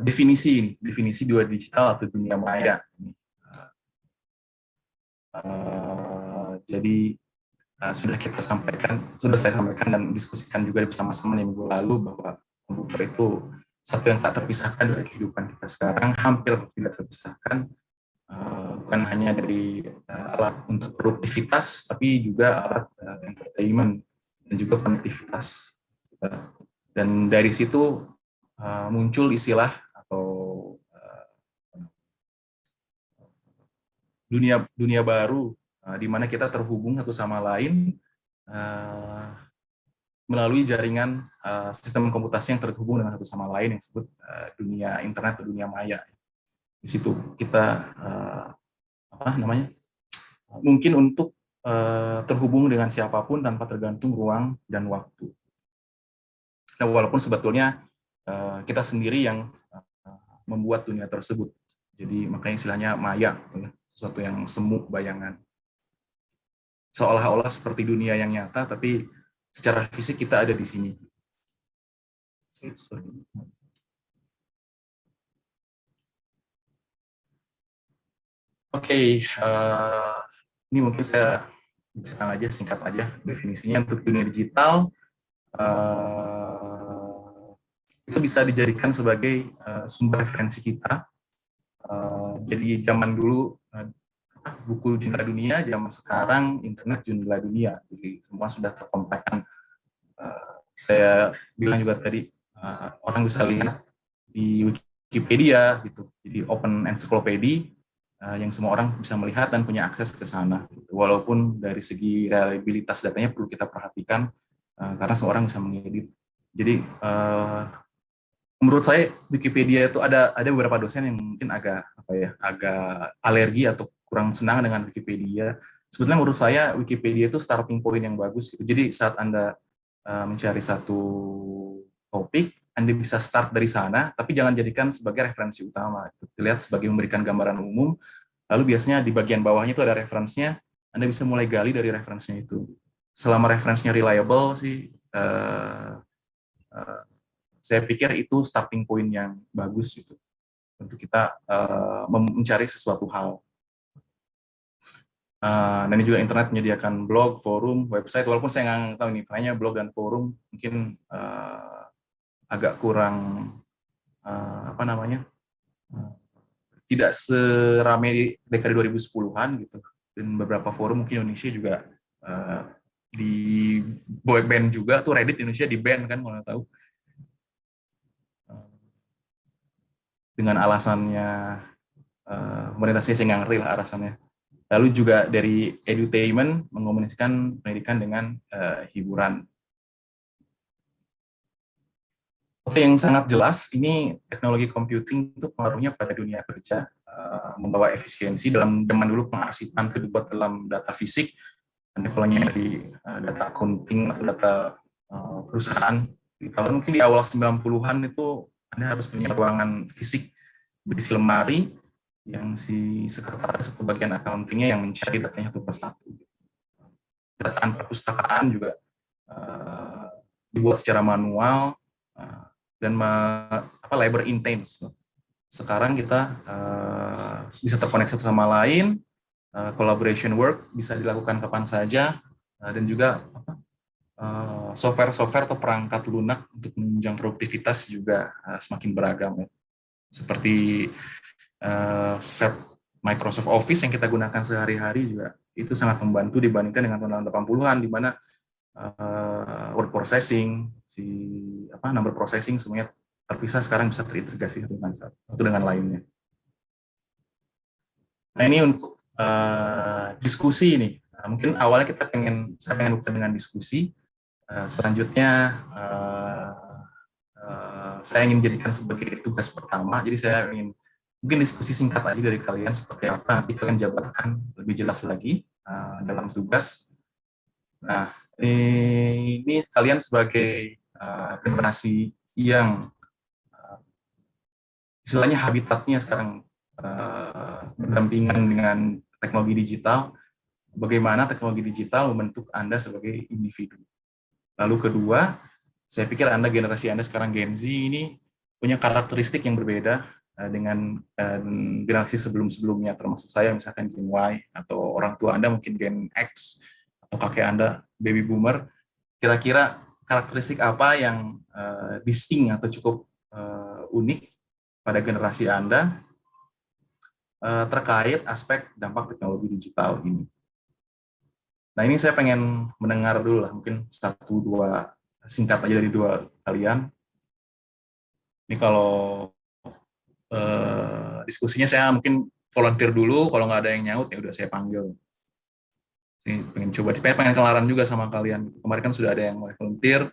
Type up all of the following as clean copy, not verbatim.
definisi dua digital atau dunia maya. Jadi sudah saya sampaikan dan diskusikan juga bersama-sama minggu lalu bahwa komputer itu satu yang tak terpisahkan dari kehidupan kita sekarang, hampir tidak terpisahkan, bukan hanya dari alat untuk produktivitas, tapi juga alat entertainment dan juga konektivitas. Dan dari situ muncul istilah atau dunia baru di mana kita terhubung satu sama lain melalui jaringan sistem komputasi yang terhubung dengan satu sama lain yang disebut dunia internet atau dunia maya. Di situ kita mungkin untuk terhubung dengan siapapun tanpa tergantung ruang dan waktu. Nah, walaupun sebetulnya kita sendiri yang membuat dunia tersebut. Jadi makanya istilahnya maya, sesuatu yang semu bayangan. Seolah-olah seperti dunia yang nyata, tapi secara fisik kita ada di sini. Oke, ini mungkin saya bicara aja, singkat aja definisinya. Untuk dunia digital, itu bisa dijadikan sebagai sumber referensi kita. Jadi zaman dulu buku jendela dunia, zaman sekarang internet jendela dunia. Jadi semua sudah terkompakkan. Saya bilang juga tadi orang bisa lihat di Wikipedia gitu. Jadi open encyclopedia yang semua orang bisa melihat dan punya akses ke sana. Gitu. Walaupun dari segi reliabilitas datanya perlu kita perhatikan karena semua orang bisa mengedit. Jadi menurut saya Wikipedia itu ada beberapa dosen yang mungkin agak alergi atau kurang senang dengan Wikipedia. Sebetulnya menurut saya Wikipedia itu starting point yang bagus gitu. Jadi saat Anda mencari satu topik, Anda bisa start dari sana, tapi jangan jadikan sebagai referensi utama. Dilihat sebagai memberikan gambaran umum, lalu biasanya di bagian bawahnya itu ada referensinya, Anda bisa mulai gali dari referensinya itu. Selama referensinya reliable sih, saya pikir itu starting point yang bagus gitu untuk kita mencari sesuatu hal. Dan ini juga internet menyediakan blog, forum, website. Walaupun saya nggak tahu ini, makanya blog dan forum mungkin agak kurang tidak seramai di dekade 2010-an gitu. Dan beberapa forum mungkin Indonesia juga di boy band juga tuh, Reddit Indonesia di ban kan kalau tahu. Dengan alasannya komunitasnya saya nggak ngerti lah alasannya. Lalu juga dari edutainment mengomunikasikan pendidikan dengan hiburan. Oke, yang sangat jelas ini teknologi computing itu pengaruhnya pada dunia kerja, membawa efisiensi. Dalam zaman dulu pengarsipan itu dibuat dalam data fisik, dan kalau dari data accounting atau data perusahaan di tahun mungkin di awal 90-an itu Anda harus punya ruangan fisik berisi lemari yang si sekretaris atau bagian accounting-nya yang mencari datanya satu persatu. Dataan perpustakaan juga dibuat secara manual dan labor intense. Sekarang kita bisa terkoneksi satu sama lain, collaboration work bisa dilakukan kapan saja, dan juga software atau perangkat lunak untuk menunjang produktivitas juga semakin beragam ya. Seperti Microsoft Office yang kita gunakan sehari-hari juga itu sangat membantu dibandingkan dengan tahun 80-an di mana word processing, number processing semuanya terpisah, sekarang bisa terintegrasi satu dengan lainnya. Nah, ini untuk diskusi nih. Mungkin awalnya saya pengen buka dengan diskusi. Selanjutnya saya ingin jadikan sebagai tugas pertama. Jadi saya ingin mungkin diskusi singkat aja dari kalian seperti apa, nanti kalian jabarkan lebih jelas lagi dalam tugas. Nah, ini sekalian sebagai generasi yang istilahnya habitatnya sekarang berdampingan dengan teknologi digital, bagaimana teknologi digital membentuk Anda sebagai individu. Lalu kedua, saya pikir generasi Anda sekarang Gen Z ini punya karakteristik yang berbeda dengan generasi sebelum-sebelumnya, termasuk saya misalkan Gen Y, atau orang tua Anda mungkin Gen X, atau kakek Anda baby boomer. Kira-kira karakteristik apa yang distinct atau cukup unik pada generasi Anda terkait aspek dampak teknologi digital ini? Nah, ini saya pengen mendengar dulu lah, mungkin satu dua singkat aja dari dua kalian. Ini kalau diskusinya saya mungkin volunteer dulu, kalau nggak ada yang nyaut ya udah saya panggil. Saya pengen coba, saya pengen kenalan juga sama kalian. Kemarin kan sudah ada yang mulai volunteer,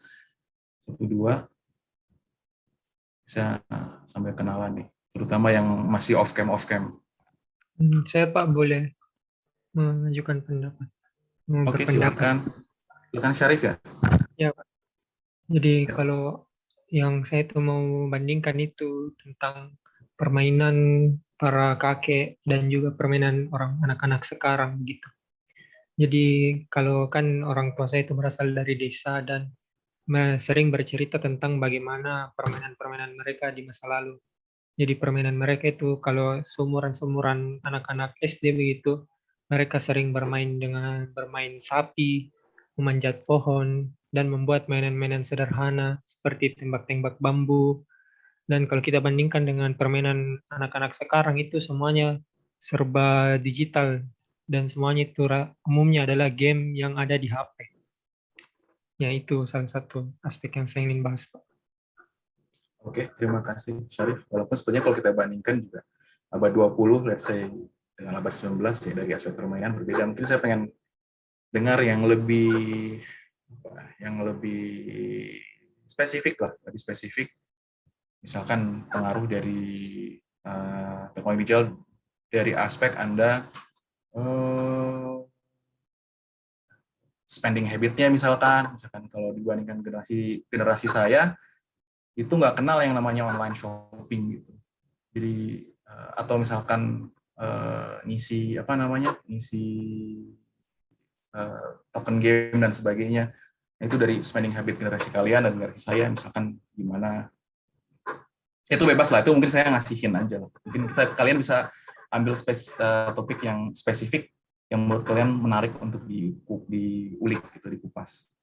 satu dua, bisa sambil kenalan nih, terutama yang masih off cam. Saya Pak boleh mengajukan pendapat, Oke, berpendapat. silakan Syarif ya. Ya Pak. Jadi Ya. kalau yang saya tuh mau bandingkan itu tentang permainan para kakek dan juga permainan orang anak-anak sekarang gitu. Jadi kalau kan orang tua saya itu berasal dari desa dan sering bercerita tentang bagaimana permainan-permainan mereka di masa lalu. Jadi permainan mereka itu kalau seumuran-seumuran anak-anak SD begitu, mereka sering bermain sapi, memanjat pohon, dan membuat mainan-mainan sederhana seperti tembak-tembak bambu. Dan kalau kita bandingkan dengan permainan anak-anak sekarang itu semuanya serba digital dan semuanya itu umumnya adalah game yang ada di HP. Ya itu salah satu aspek yang saya ingin bahas, Pak. Oke, terima kasih Syarif. Walaupun sebenarnya kalau kita bandingkan juga abad 20, let's say, dengan abad 19 ya, dari aspek permainan berbeda. Mungkin saya pengen dengar yang lebih spesifik lah, lebih spesifik. Misalkan pengaruh dari teknologi digital dari aspek Anda spending habit-nya, misalkan kalau dibandingkan generasi saya itu nggak kenal yang namanya online shopping gitu. Jadi atau misalkan ngisi token game dan sebagainya. Itu dari spending habit generasi kalian dan generasi saya, misalkan gimana, itu bebas lah, itu mungkin saya ngasihin aja lah. Mungkin kalian bisa ambil topik yang spesifik yang menurut kalian menarik untuk diulik gitu, dikupas.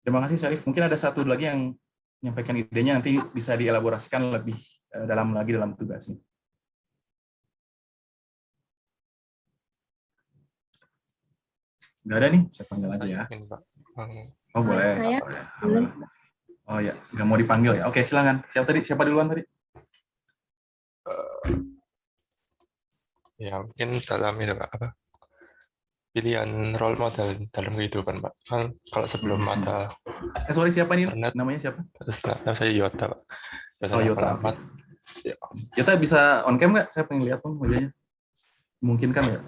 Terima kasih Syarif. Mungkin ada satu lagi yang menyampaikan idenya, nanti bisa dielaborasikan lebih dalam lagi dalam tugasnya. Nggak ada nih, saya panggil aja ya. Oh boleh. Saya belum. Oh ya, nggak mau dipanggil ya. Oke, silakan. Siapa duluan tadi? Ya mungkin dalam ini Pak, pilihan role model dalam kehidupan Pak. Kan kalau sebelum ada sorry, siapa nih? internet, Namanya siapa? terus nama saya Yota Pak. Oh, Yota. Alamat. Ya. Yota bisa on cam nggak? Saya pengen lihat tuh wajahnya. Mungkin kan ya?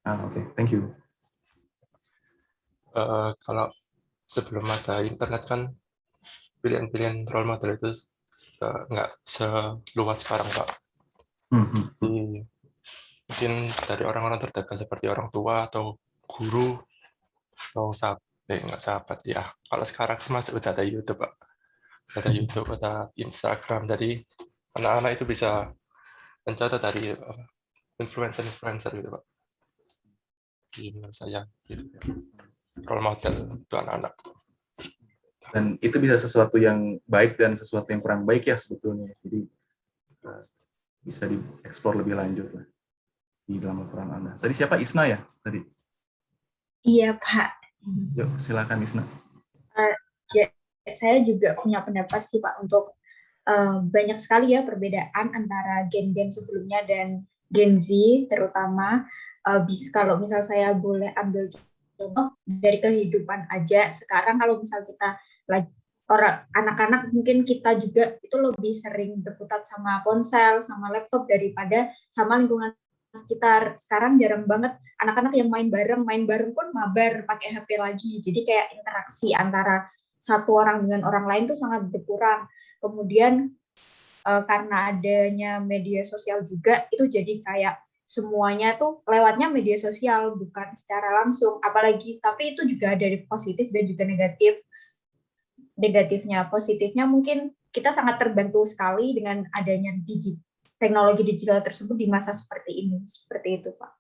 Oke. Thank you. Kalau sebelum ada internet kan pilihan-pilihan role model itu nggak seluas sekarang Pak. Jadi, mungkin dari orang-orang terdekat seperti orang tua atau guru atau sahabat ya. Kalau sekarang masih udah ada YouTube Pak. Ada YouTube, ada Instagram. Jadi anak-anak itu bisa mencatat dari influencer gitu Pak. Menurut saya gitu. Role model untuk anak-anak. Dan itu bisa sesuatu yang baik dan sesuatu yang kurang baik ya sebetulnya. Jadi bisa dieksplor lebih lanjut lah di dalam laporan Anda. Tadi siapa? Isna ya? Tadi? Iya, Pak. Yuk, silakan Isna. Saya juga punya pendapat sih, Pak, untuk banyak sekali ya perbedaan antara gen-gen sebelumnya dan Gen Z, terutama kalau misal saya boleh ambil contoh dari kehidupan aja. Sekarang kalau misal kita anak-anak, mungkin kita juga itu lebih sering berkutat sama ponsel, sama laptop daripada sama lingkungan sekitar. Sekarang jarang banget anak-anak yang main bareng pun mabar pakai HP lagi. Jadi kayak interaksi antara satu orang dengan orang lain tuh sangat berkurang. Kemudian karena adanya media sosial juga, itu jadi kayak semuanya tuh lewatnya media sosial, bukan secara langsung. Apalagi, tapi itu juga ada positif dan juga negatif. Negatifnya, positifnya mungkin kita sangat terbantu sekali dengan adanya teknologi digital tersebut di masa seperti ini. Seperti itu, Pak.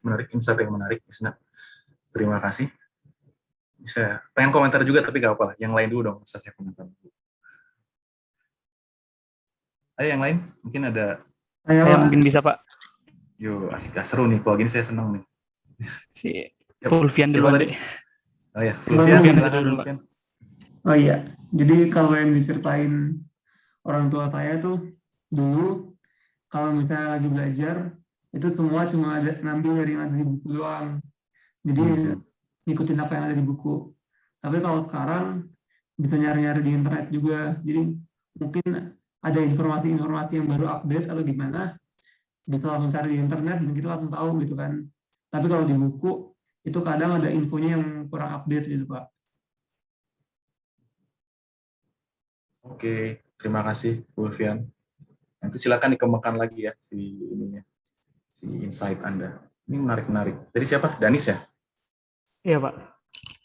Menarik, insight yang menarik, Isna. Terima kasih. Saya pengen komentar juga, tapi gak apa-apa. Yang lain dulu dong, saya komentar dulu. Ayo yang lain, mungkin ada. Saya mungkin bisa, Pak. Yo, asik, seru nih. Kalau gini saya senang nih. Si Fulvian dulu tadi. Oh ya, Fulvian, silakan dulu, Fulvian. Oh iya, jadi kalau yang diceritain orang tua saya tuh dulu kalau misalnya lagi belajar itu semua cuma ngambil dari yang ada di buku doang. Jadi ngikutin apa yang ada di buku. Tapi kalau sekarang bisa nyari-nyari di internet juga. Jadi mungkin ada informasi-informasi yang baru update atau gimana, bisa langsung cari di internet dan kita langsung tahu gitu kan. Tapi kalau di buku itu kadang ada infonya yang kurang update gitu, Pak. Oke, terima kasih Fulvian. Nanti silakan dikembangkan lagi ya si insight Anda. Ini menarik. Tadi siapa? Danis ya? Iya, Pak.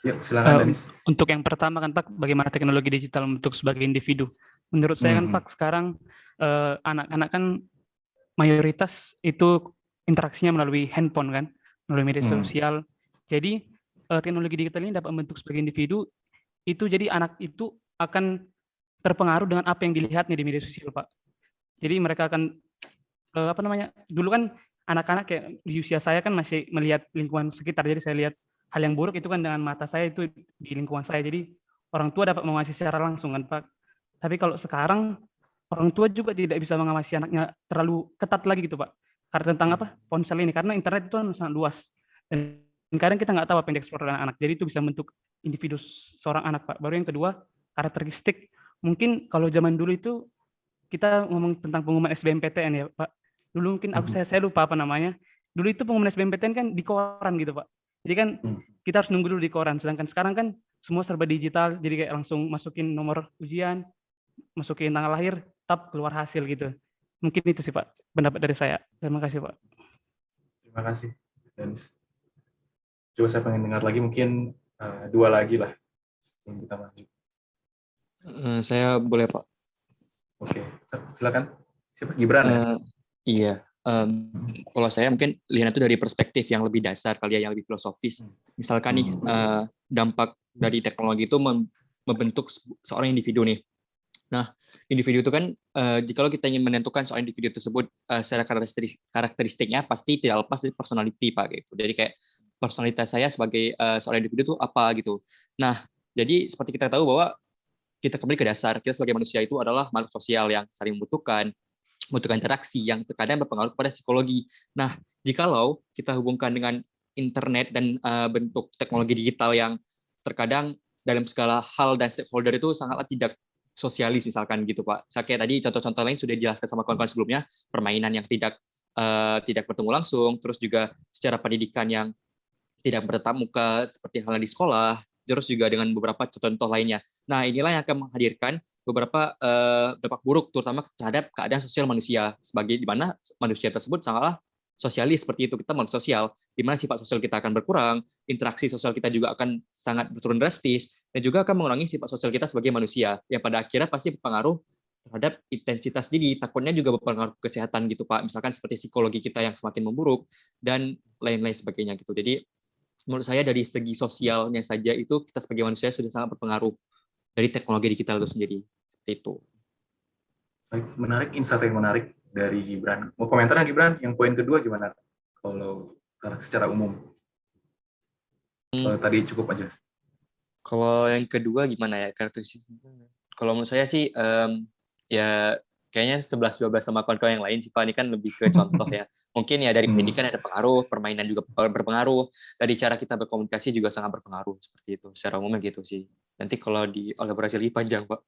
Yuk, silakan Danis. Untuk yang pertama kan Pak, bagaimana teknologi digital untuk sebagai individu. Menurut saya kan Pak, sekarang anak-anak kan mayoritas itu interaksinya melalui handphone kan, melalui media sosial. Jadi teknologi digital ini dapat membentuk sebagai individu, itu jadi anak itu akan terpengaruh dengan apa yang dilihatnya di media sosial, Pak. Jadi mereka akan dulu kan anak-anak kayak di usia saya kan masih melihat lingkungan sekitar, jadi saya lihat hal yang buruk itu kan dengan mata saya itu di lingkungan saya, jadi orang tua dapat mengawasi secara langsung kan Pak. Tapi kalau sekarang orang tua juga tidak bisa mengawasi anaknya terlalu ketat lagi gitu Pak, karena tentang ponsel ini, karena internet itu kan sangat luas dan kadang kita nggak tahu apa yang dieksplor oleh anak, jadi itu bisa bentuk individu seorang anak Pak. Baru yang kedua, karakteristik. Mungkin kalau zaman dulu itu kita ngomong tentang pengumuman SBMPTN ya Pak. Dulu mungkin saya lupa apa namanya. Dulu itu pengumuman SBMPTN kan di koran gitu Pak. Jadi kan kita harus nunggu dulu di koran. Sedangkan sekarang kan semua serba digital. Jadi kayak langsung masukin nomor ujian, masukin tanggal lahir, tap keluar hasil gitu. Mungkin itu sih Pak pendapat dari saya. Terima kasih Pak. Terima kasih. Dan coba saya pengen dengar lagi mungkin dua lagi lah sebelum kita maju. Saya boleh Pak. Oke, silakan. Siapa? Gibran ya? Iya. Kalau saya mungkin lihat itu dari perspektif yang lebih dasar kali ya, yang lebih filosofis. Misalkan nih dampak dari teknologi itu membentuk seorang individu nih. Nah, individu itu kan jika kita ingin menentukan seorang individu tersebut secara karakteristiknya pasti tidak lepas dari personality Pak gitu. Jadi kayak personalitas saya sebagai seorang individu itu apa gitu. Nah, jadi seperti kita tahu bahwa kita kembali ke dasar, kita sebagai manusia itu adalah makhluk sosial yang saling membutuhkan interaksi yang terkadang berpengaruh kepada psikologi. Nah, jikalau kita hubungkan dengan internet dan bentuk teknologi digital yang terkadang dalam segala hal dan stakeholder itu sangatlah tidak sosialis misalkan gitu Pak. Saya kayak tadi contoh-contoh lain sudah dijelaskan sama kawan-kawan sebelumnya, permainan yang tidak bertemu langsung, terus juga secara pendidikan yang tidak bertatap muka seperti halnya di sekolah, terus juga dengan beberapa contoh lainnya. Nah, inilah yang akan menghadirkan beberapa dampak buruk, terutama terhadap keadaan sosial manusia, sebagai di mana manusia tersebut sangatlah sosialis seperti itu, kita makhluk sosial, di mana sifat sosial kita akan berkurang, interaksi sosial kita juga akan sangat berturun drastis, dan juga akan mengurangi sifat sosial kita sebagai manusia, yang pada akhirnya pasti berpengaruh terhadap intensitas diri, takutnya juga berpengaruh ke kesehatan gitu Pak, misalkan seperti psikologi kita yang semakin memburuk, dan lain-lain sebagainya gitu. Jadi, menurut saya dari segi sosialnya saja itu kita sebagai manusia sudah sangat berpengaruh dari teknologi digital itu sendiri. Seperti itu. Menarik, insight yang menarik dari Gibran. Mau komentarnya Gibran? Yang poin kedua gimana? Kalau secara umum. Kalau tadi cukup aja. Kalau yang kedua gimana ya? Kalau menurut saya sih ya kayaknya 11-12 sama kawan-kawan yang lain sih Pak, ini kan lebih ke contoh ya. Mungkin ya dari pendidikan ada pengaruh, permainan juga berpengaruh, dari cara kita berkomunikasi juga sangat berpengaruh, seperti itu. Secara umumnya gitu sih. Nanti kalau dielaborasi lebih panjang Pak.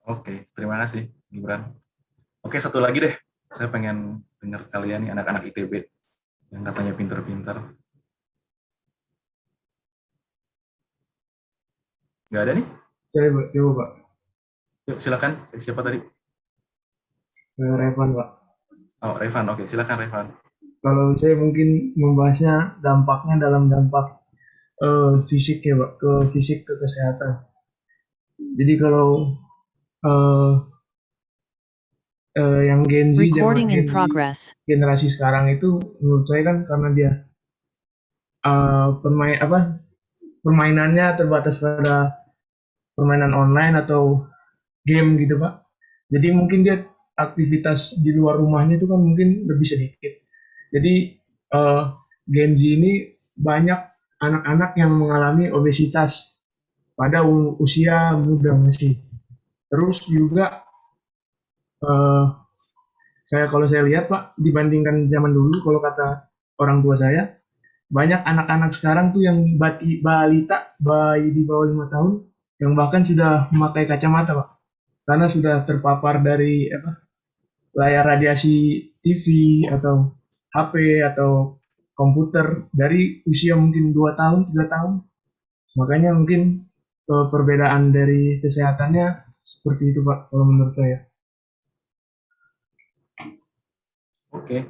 Oke, terima kasih Gibran. Oke, satu lagi deh. Saya pengen dengar kalian nih anak-anak ITB yang katanya pinter-pinter. Nggak ada nih? Saya coba Pak. Yuk, silakan. Siapa tadi? Revan Pak. Oh, Revan, oke, silakan Revan. Kalau saya mungkin membahasnya dampaknya dalam dampak fisik ya Pak, ke fisik ke kesehatan. Jadi kalau eh, yang Gen Z Recording in Gen Z progress. generasi sekarang itu menurut saya kan karena dia permainannya terbatas pada permainan online atau game gitu Pak. Jadi mungkin dia aktivitas di luar rumahnya itu kan mungkin lebih sedikit. Jadi Gen Z ini banyak anak-anak yang mengalami obesitas pada usia muda masih. Terus juga kalau saya lihat Pak, dibandingkan zaman dulu, kalau kata orang tua saya, banyak anak-anak sekarang tuh yang balita, bayi di bawah 5 tahun, yang bahkan sudah memakai kacamata Pak, karena sudah terpapar dari layar radiasi TV atau HP atau komputer dari usia mungkin 2 tahun, 3 tahun. Makanya mungkin perbedaan dari kesehatannya seperti itu Pak, kalau menurut saya. Oke,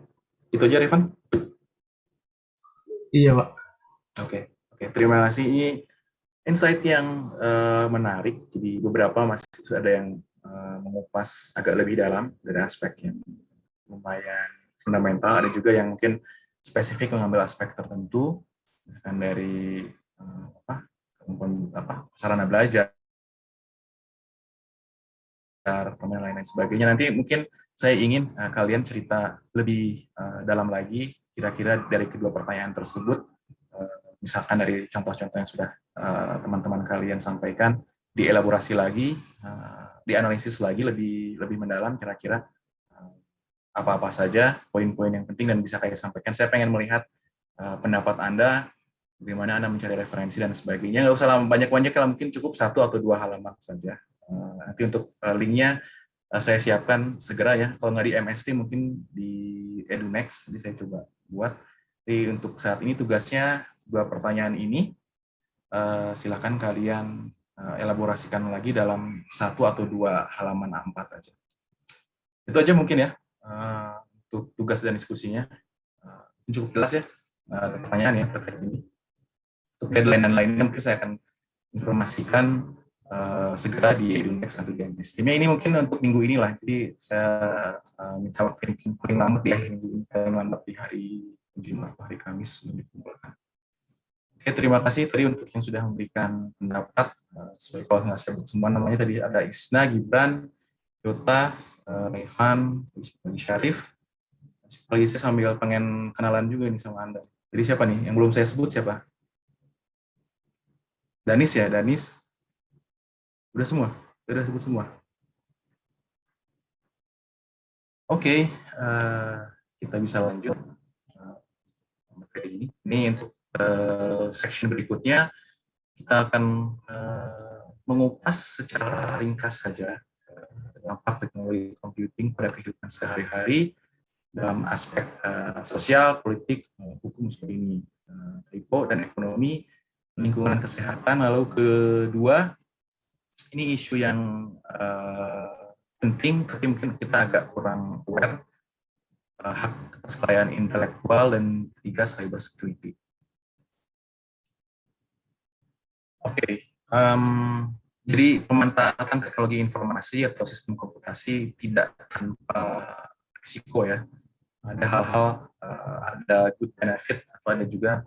itu aja Revan? Iya Pak. Oke, terima kasih. Ini insight yang menarik. Jadi beberapa masih ada yang mengupas agak lebih dalam dari aspek yang lumayan fundamental. Ada juga yang mungkin spesifik mengambil aspek tertentu, misalkan dari sarana belajar, permainan lain sebagainya. Nanti mungkin saya ingin kalian cerita lebih dalam lagi, kira-kira dari kedua pertanyaan tersebut, misalkan dari contoh-contoh yang sudah teman-teman kalian sampaikan, dielaborasi lagi, dianalisis lagi lebih mendalam, kira-kira apa-apa saja poin-poin yang penting dan bisa saya sampaikan. Saya pengen melihat pendapat Anda, bagaimana Anda mencari referensi dan sebagainya. Nggak usah banyak-banyak, kalau mungkin cukup 1 atau 2 halaman saja. Nanti untuk linknya saya siapkan segera ya. Kalau nggak di MST mungkin di EduNext, jadi saya coba buat. Jadi untuk saat ini tugasnya 2 pertanyaan ini, silakan kalian elaborasikan lagi dalam 1 atau 2 halaman A4 aja. Itu aja mungkin ya untuk tugas dan diskusinya. Cukup jelas ya pertanyaan ya terkait ini. Untuk deadline dan lainnya mungkin saya akan informasikan segera di EduNext atau di MST. Ini mungkin untuk minggu inilah, jadi saya minta waktu paling lambat di akhir minggu ini, paling lambat di hari Jumat atau hari Kamis untuk dikumpulkan. Oke, terima kasih tadi untuk yang sudah memberikan pendapat. Sesuai kalau nggak sebut semua namanya tadi, ada Isna, Gibran, Jota, Revan, Syarif. Lagi saya sambil pengen kenalan juga nih sama Anda. Jadi siapa nih yang belum saya sebut, siapa? Danis ya, Danis. Udah semua? Udah sebut semua? Oke, kita bisa lanjut materi ini. Ini untuk section berikutnya, kita akan mengupas secara ringkas saja dampak teknologi computing pada kehidupan sehari-hari dalam aspek sosial, politik, hukum seperti ini, TIPO dan ekonomi, lingkungan kesehatan. Lalu kedua, ini isu yang penting, tapi mungkin kita agak kurang aware, hak atas kekayaan intelektual, dan ketiga, cyber security. Oke, jadi pemanfaatan teknologi informasi atau sistem komputasi tidak tanpa risiko ya. Ada hal-hal, ada good benefit atau ada juga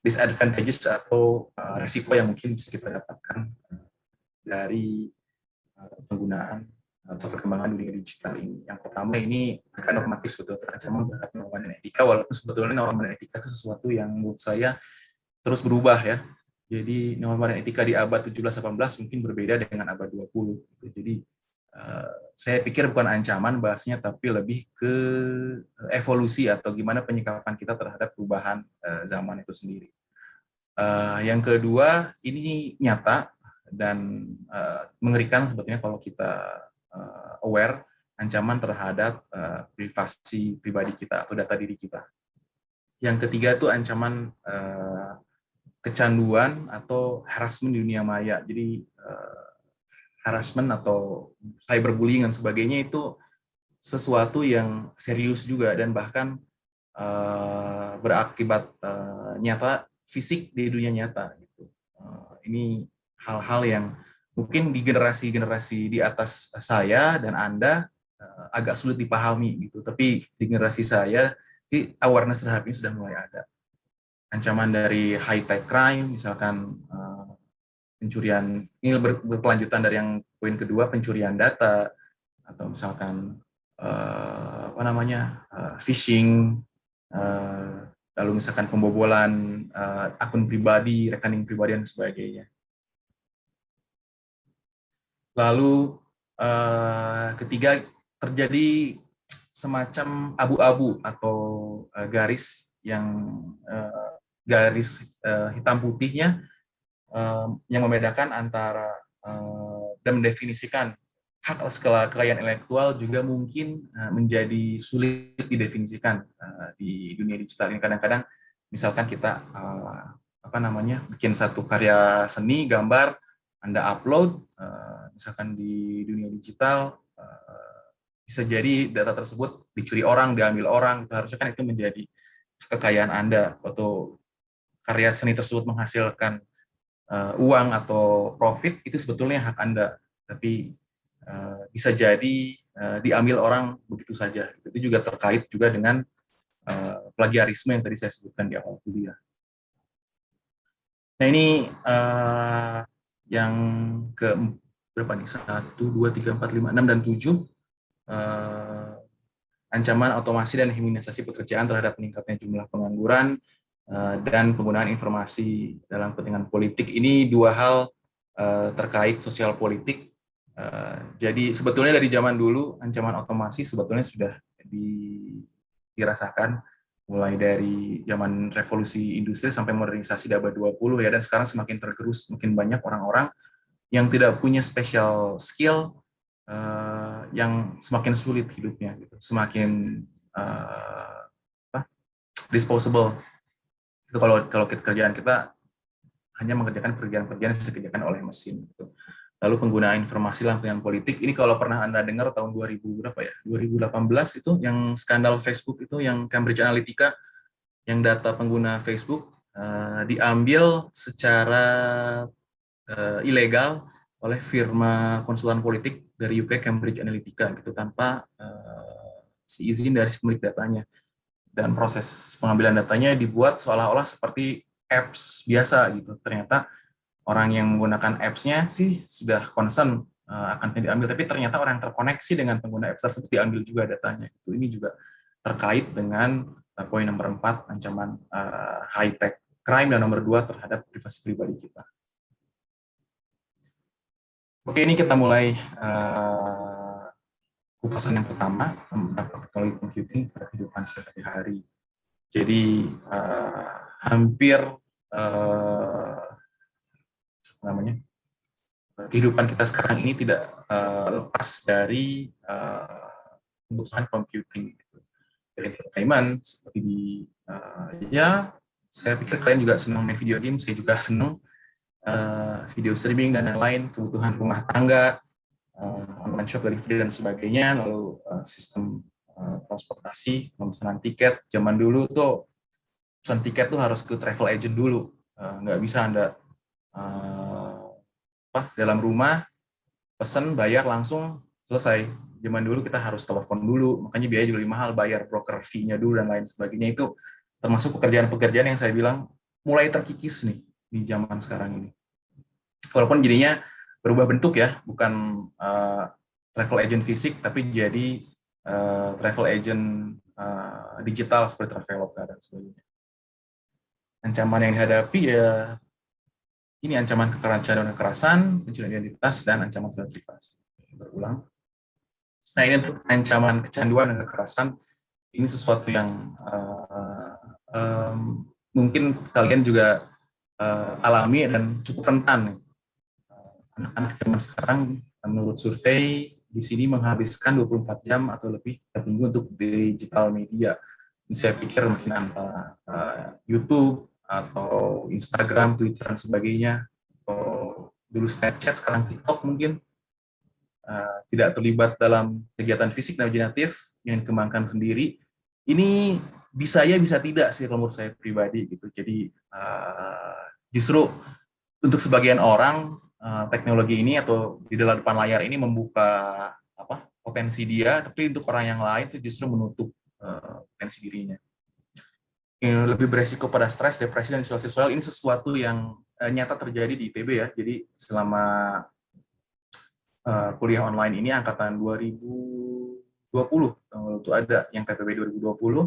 disadvantages atau risiko yang mungkin bisa kita dapatkan dari penggunaan atau perkembangan dunia digital ini. Yang pertama, ini agak normatif sebetulnya, ancaman terhadap norma dan etika, walaupun sebetulnya norma dan etika itu sesuatu yang menurut saya terus berubah ya. Jadi norma dan etika di abad 17-18 mungkin berbeda dengan abad 20. Jadi saya pikir bukan ancaman bahasnya, tapi lebih ke evolusi atau gimana penyikapan kita terhadap perubahan zaman itu sendiri. Yang kedua, ini nyata dan mengerikan sebetulnya kalau kita aware ancaman terhadap privasi pribadi kita atau data diri kita. Yang ketiga itu ancaman kecanduan atau harassment di dunia maya. Jadi harassment atau cyberbullying dan sebagainya itu sesuatu yang serius juga dan bahkan berakibat nyata fisik di dunia nyata gitu. Ini hal-hal yang mungkin di generasi-generasi di atas saya dan Anda agak sulit dipahami gitu, tapi di generasi saya sih awareness terhadap ini sudah mulai ada. Ancaman dari high tech crime, misalkan pencurian, ini berkelanjutan dari yang poin kedua, pencurian data, atau misalkan phishing, lalu misalkan pembobolan akun pribadi, rekening pribadi dan sebagainya. Lalu ketiga, terjadi semacam abu-abu atau garis hitam putihnya yang membedakan antara dan mendefinisikan hak atas kekayaan intelektual juga mungkin menjadi sulit didefinisikan di dunia digital ini. Kadang-kadang misalkan kita bikin satu karya seni, gambar, Anda upload, misalkan di dunia digital, bisa jadi data tersebut dicuri orang, diambil orang, itu harusnya kan itu menjadi kekayaan Anda, atau karya seni tersebut menghasilkan uang atau profit, itu sebetulnya hak Anda, tapi bisa jadi diambil orang begitu saja. Itu juga terkait juga dengan plagiarisme yang tadi saya sebutkan di awal kuliah. Nah ini yang ke berapa nih? 1, 2, 3, 4, 5, 6, dan 7. Ancaman otomasi dan himinisasi pekerjaan terhadap meningkatnya jumlah pengangguran dan penggunaan informasi dalam kepentingan politik. Ini dua hal terkait sosial politik. Jadi sebetulnya dari zaman dulu ancaman otomasi sebetulnya sudah dirasakan mulai dari zaman revolusi industri sampai modernisasi di abad 20 ya, dan sekarang semakin tergerus, makin banyak orang-orang yang tidak punya special skill, yang semakin sulit hidupnya gitu, semakin disposable. Itu kalau kerjaan kita hanya mengerjakan pekerjaan-pekerjaan yang bisa dikerjakan oleh mesin gitu. Lalu penggunaan informasi dalam kepentingan politik, ini kalau pernah Anda dengar tahun 2018 itu yang skandal Facebook itu, yang Cambridge Analytica, yang data pengguna Facebook diambil secara ilegal oleh firma konsultan politik dari UK, Cambridge Analytica gitu, tanpa izin dari si pemilik datanya. Dan proses pengambilan datanya dibuat seolah-olah seperti apps biasa gitu. Ternyata orang yang menggunakan apps-nya sih sudah concern akan diambil, tapi ternyata orang yang terkoneksi dengan pengguna apps tersebut diambil juga datanya. Itu ini juga terkait dengan poin nomor 4, ancaman high-tech crime, dan nomor 2 terhadap privasi pribadi kita. Oke, ini kita mulai kupasan yang pertama, tentang teknologi computing pada kehidupan sehari-hari. Jadi hampir kehidupan kita sekarang ini tidak lepas dari kebutuhan computing. Dari entertainment seperti saya pikir kalian juga senang main video game, saya juga senang video streaming dan lain-lain, kebutuhan rumah tangga, online shop, delivery dan sebagainya, lalu sistem transportasi, pemesanan tiket. Zaman dulu tuh pesan tiket tuh harus ke travel agent dulu, nggak bisa Anda dalam rumah pesan, bayar langsung selesai. Zaman dulu kita harus telepon dulu, makanya biaya juga lebih mahal, bayar broker fee-nya dulu dan lain sebagainya. Itu termasuk pekerjaan-pekerjaan yang saya bilang mulai terkikis nih di zaman sekarang ini. Walaupun jadinya berubah bentuk ya, bukan travel agent fisik, tapi jadi travel agent digital seperti Traveloka dan sebagainya. Ancaman yang dihadapi ya ini ancaman kekerasan, pencurian identitas, dan ancaman terhadap privasi. Berulang. Nah, ini untuk ancaman kecanduan dan kekerasan, ini sesuatu yang mungkin kalian juga alami dan cukup rentan. Anak-anak zaman sekarang, menurut survei, di sini menghabiskan 24 jam atau lebih per minggu untuk digital media. Saya pikir mungkin antara YouTube, atau Instagram, Twitter, dan sebagainya, atau dulu Snapchat, sekarang TikTok mungkin. tidak terlibat dalam kegiatan fisik dan imajinatif yang dikembangkan sendiri, ini bisa ya bisa tidak sih kalau menurut saya pribadi gitu. Jadi justru untuk sebagian orang teknologi ini atau di dalam depan layar ini membuka potensi dia, tapi untuk orang yang lain itu justru menutup potensi dirinya. Lebih beresiko pada stres, depresi, dan isolasi sosial. Ini sesuatu yang nyata terjadi di ITB ya. Jadi selama kuliah online ini angkatan 2020 itu ada yang PPB 2020,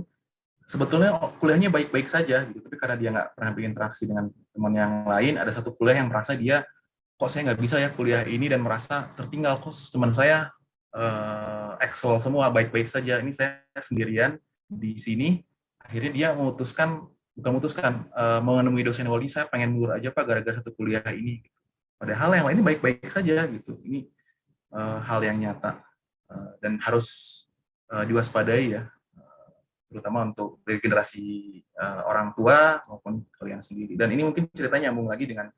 sebetulnya kuliahnya baik-baik saja gitu, tapi karena dia nggak pernah berinteraksi dengan teman yang lain, ada satu kuliah yang merasa dia kok saya nggak bisa ya kuliah ini, dan merasa tertinggal, kok teman saya Excel semua baik-baik saja, ini saya sendirian di sini. Akhirnya dia menemui dosen wali, saya pengen mundur aja Pak gara-gara satu kuliah ini. Padahal yang lainnya baik-baik saja gitu. Ini hal yang nyata dan harus diwaspadai ya, terutama untuk generasi orang tua maupun kalian sendiri. Dan ini mungkin ceritanya nyambung lagi dengan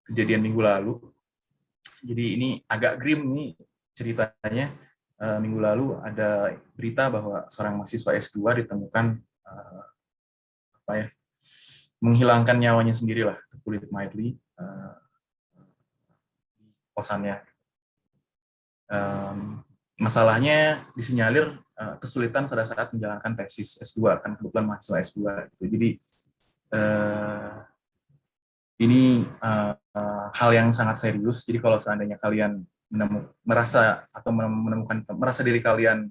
kejadian minggu lalu. Jadi ini agak grim nih ceritanya. Minggu lalu ada berita bahwa seorang mahasiswa S2 ditemukan menghilangkan nyawanya sendirilah, kulit mildly di kosannya. Masalahnya disinyalir kesulitan pada saat menjalankan tesis S2, kan kebetulan mahasiswa S2 gitu. Jadi ini hal yang sangat serius. Jadi kalau seandainya kalian merasa diri kalian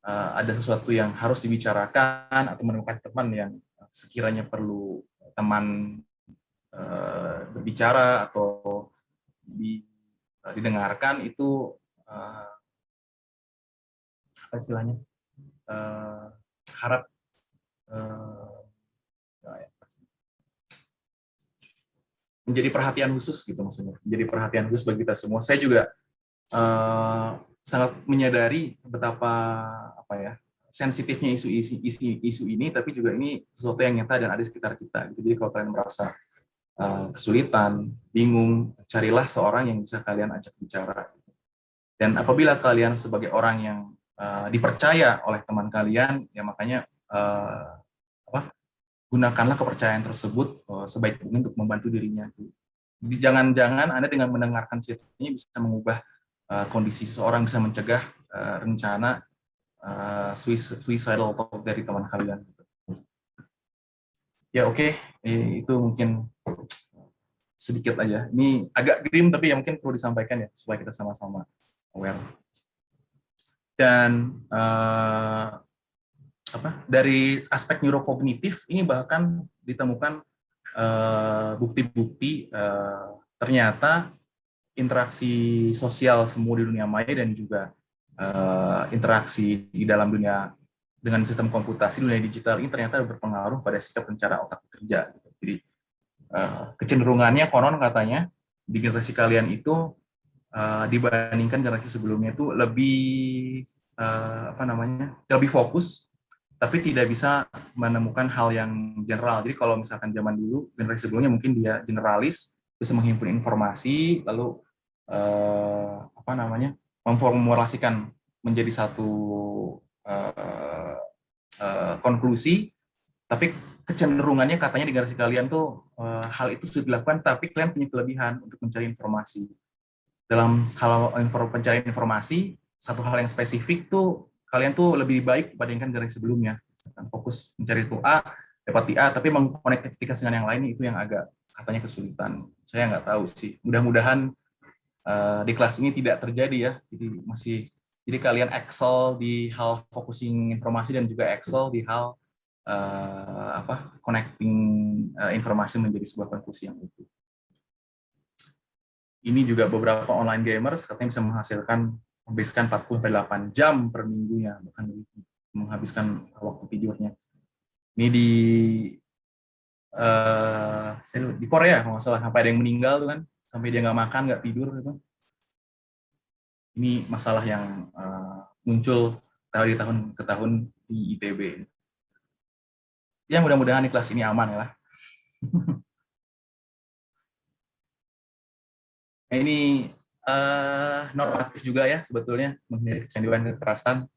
ada sesuatu yang harus dibicarakan atau menemukan teman yang sekiranya perlu teman berbicara atau didengarkan, itu apa istilahnya, harap menjadi perhatian khusus gitu, maksudnya menjadi perhatian khusus bagi kita semua. Saya juga sangat menyadari betapa sensitifnya isu ini, tapi juga ini sesuatu yang nyata dan ada di sekitar kita. Jadi kalau kalian merasa kesulitan, bingung, carilah seorang yang bisa kalian ajak bicara. Dan apabila kalian sebagai orang yang dipercaya oleh teman kalian, ya makanya gunakanlah kepercayaan tersebut sebaik mungkin untuk membantu dirinya. Jangan-jangan Anda dengan mendengarkan cerita ini bisa mengubah kondisi seseorang, bisa mencegah rencana suicidal thought dari teman kalian. Ya oke. Itu mungkin sedikit aja. Ini agak grim tapi ya mungkin perlu disampaikan ya supaya kita sama-sama aware. Dan dari aspek neurokognitif ini bahkan ditemukan bukti-bukti ternyata interaksi sosial semua di dunia maya dan juga interaksi di dalam dunia dengan sistem komputasi, dunia digital ini ternyata berpengaruh pada sikap rencana otak bekerja. Jadi kecenderungannya konon katanya di generasi kalian itu dibandingkan generasi sebelumnya itu lebih lebih fokus, tapi tidak bisa menemukan hal yang general. Jadi kalau misalkan zaman dulu generasi sebelumnya mungkin dia generalis, bisa menghimpun informasi, lalu memformulasikan menjadi satu konklusi, tapi kecenderungannya katanya di generasi kalian tuh hal itu sudah dilakukan, tapi kalian punya kelebihan untuk mencari informasi. Dalam hal pencarian informasi, satu hal yang spesifik tuh kalian tuh lebih baik dibandingkan generasi sebelumnya. Fokus mencari itu A, dapat di A, tapi mengkonektivitas dengan yang lain itu yang agak katanya kesulitan. Saya nggak tahu sih. Mudah-mudahan di kelas ini tidak terjadi ya. Jadi kalian excel di hal focusing informasi dan juga excel di hal connecting informasi menjadi sebuah konklusi yang utuh. Ini juga beberapa online gamers katanya bisa menghabiskan 48 jam per minggunya, bahkan menghabiskan waktu tidurnya. Ini di Korea kalau nggak salah, sampai ada yang meninggal tuh kan, sampai dia nggak makan, nggak tidur gitu. Ini masalah yang muncul dari tahun ke tahun di ITB. Ya mudah-mudahan di kelas ini aman ya lah. Ini normatif juga ya sebetulnya, menghindari kecanduan kekerasan.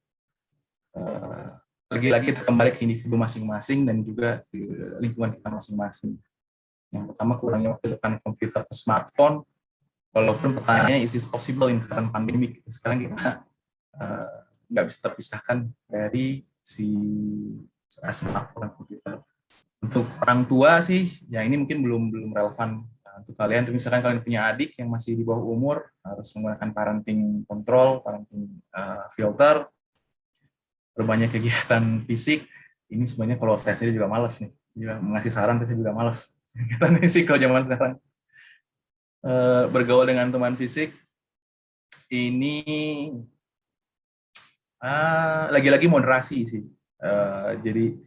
Lagi-lagi kita kembali ke individu masing-masing dan juga di lingkungan kita masing-masing. Yang pertama, kurangnya waktu depan komputer atau smartphone. Walaupun pertanyaannya, is this possible in current pandemic? Sekarang kita nggak bisa terpisahkan dari si smartphone dan komputer. Untuk orang tua sih, ya ini mungkin belum relevan untuk kalian. Misalkan kalian punya adik yang masih di bawah umur, harus menggunakan parenting control, parenting filter, berbanyak kegiatan fisik. Ini sebenarnya kalau saya sendiri juga malas nih, juga mengasih saran tapi juga malas. Kegiatan fisik kalau zaman sekarang. Bergaul dengan teman fisik ini lagi-lagi moderasi sih. Jadi